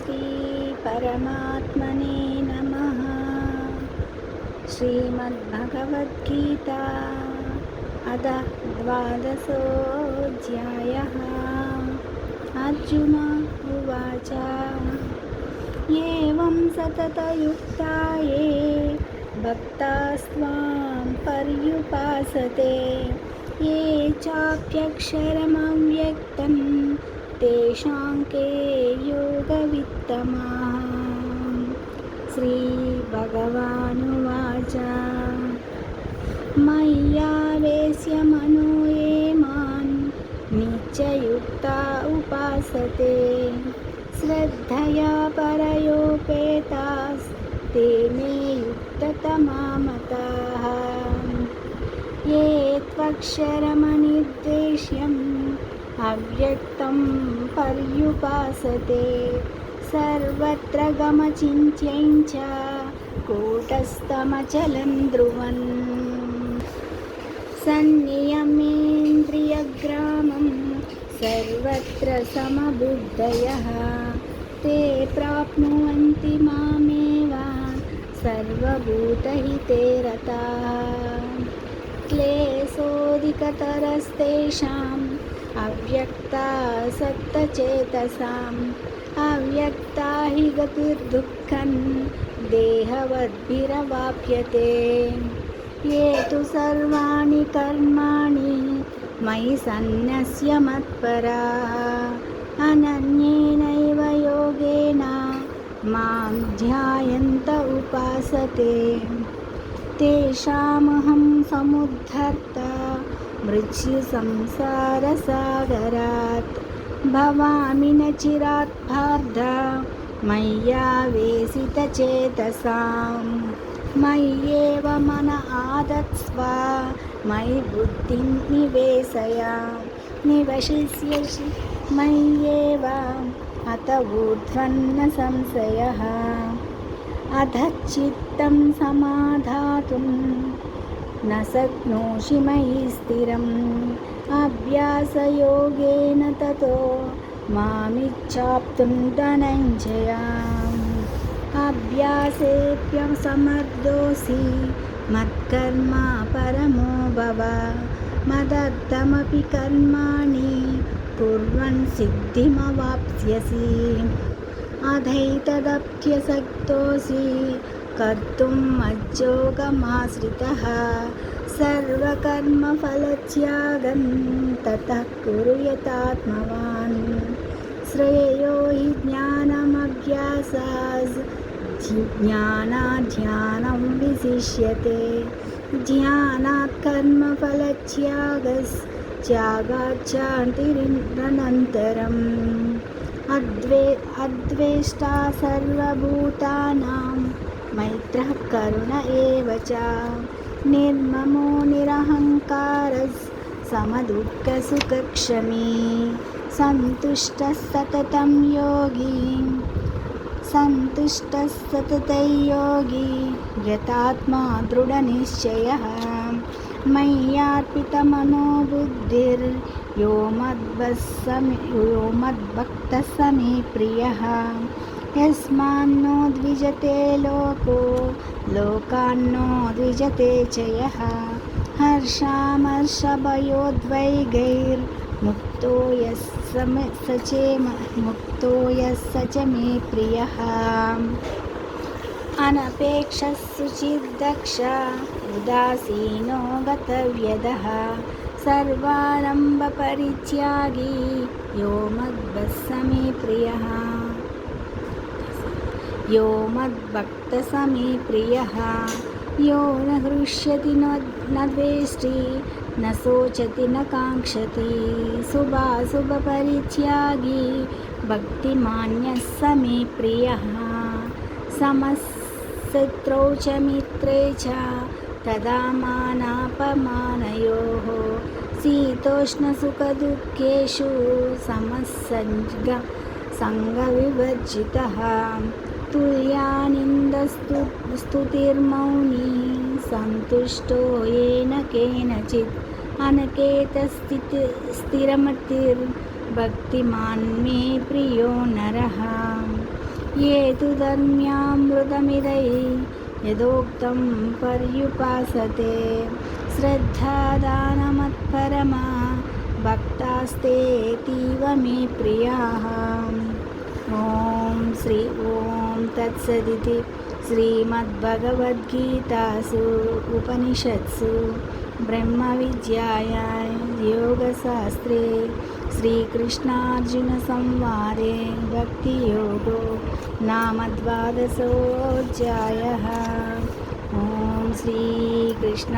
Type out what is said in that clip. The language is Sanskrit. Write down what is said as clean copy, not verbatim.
श्री परमात्मने नमः। श्रीमद्भगवद्गीता अथ 12. अर्जुन उवाच एवं सततयुक्ता ये भक्तास्त्वां पर्युपासते ये चाप्यक्षरमव्यक्तं तेषां के योगवित्तमाः। श्रीभगवानुवाच मय्यावेश्य मनो ये मां नित्ययुक्ता उपासते श्रद्धया परयोपेतास्ते मे युक्ततमा मताः। ये त्वक्षरमनिर्देश्यम् अव्यक्तं पर्युपासते सर्वत्र गमचिन्त्यं च कूटस्थमचलं ध्रुवन् सन्नियमेन्द्रियग्रामं सर्वत्र समबुद्धयः ते प्राप्नुवन्ति मामेव सर्वभूतहिते रताः। क्लेशोऽधिकतरस्तेषाम् अव्यक्तासक्तचेतसाम् अव्यक्ता हि गतिर्दुःखं देहवद्भिरवाप्यते। ये तु सर्वाणि कर्माणि मयि सन्न्यस्य मत्पराः अनन्येनैव योगेन मां ध्यायन्त उपासते तेषामहं समुद्धर्ता मृत्युसंसारसागरात् भवामि न चिरात् पार्थ मय्यावेशितचेतसां मय्येव मन आदत्स्व मयि बुद्धिं निवशिष्यसि मय्येव अत ऊर्ध्वन्न संशयः। अधच्चित्तं समाधातुं न शक्नोषि मयि स्थिरम् अभ्यासयोगेन ततो मामिच्छाप्तुं धनञ्जय। अभ्यासेऽप्यसमर्थोऽसि मत्कर्मा परमो भव मदर्थमपि कर्माणि कुर्वन् सिद्धिमवाप्स्यसि। अधैतदप्यशक्तोऽसि कर्तुं मज्जोगमाश्रितः सर्वकर्मफलत्यागं ततः कुरु यतात्मवान्। श्रेयो हि ज्ञानमभ्यासात् ज्ञानाध्यानं विशिष्यते ध्यानात् कर्मफलत्यागात् शान्तिरनन्तरम्। अद्वेष्टा सर्वभूतानां मैत्रः करुण एव च निर्ममो निरहङ्कारः समदुःखसुखक्षमी सन्तुष्टः सततं योगी यतात्मा दृढनिश्चयः। मय्यार्पितमनो बुद्धिर्यो मद्भक्तः स मे प्रियः। यस्मान्नो द्विजते लोको लोकान्नो द्विजते च यः हर्षामर्षभयोद्वेगैर्मुक्तो यः स च मे प्रियः। अनपेक्षः शुचिर्दक्ष उदासीनो गतव्यदः सर्वारम्भपरित्यागी यो मद्भक्तः स मे प्रियः। यो मद्भक्तः स मे प्रियः। यो न हृष्यति न द्वेष्टि न शोचति न काङ्क्षति शुभाशुभपरित्यागी भक्तिमान्यः स मे प्रियः। समशत्रौ च मित्रे च तदा मानापमानयोः शीतोष्णसुखदुःखेषु समसङ्गविवर्जितः तुल्यानिन्दस्तुतिर्मौनी सन्तुष्टो येन केनचित् अनकेतस्थिरमतिर्भक्तिमान् मे प्रियो नरः। ये तु धर्म्यामृतमिदै यदोक्तं पर्युपासते श्रद्धादानमत्परमा भक्तास्तेऽतीव मे प्रियाः। ॐ तत्सदिति श्रीमद्भगवद्गीतासु उपनिषत्सु ब्रह्मविद्यायां योगशास्त्रे श्रीकृष्णार्जुनसंवादे भक्तियोगो नाम द्वादशोऽध्यायः। ॐ श्रीकृष्णार्पणमस्तु।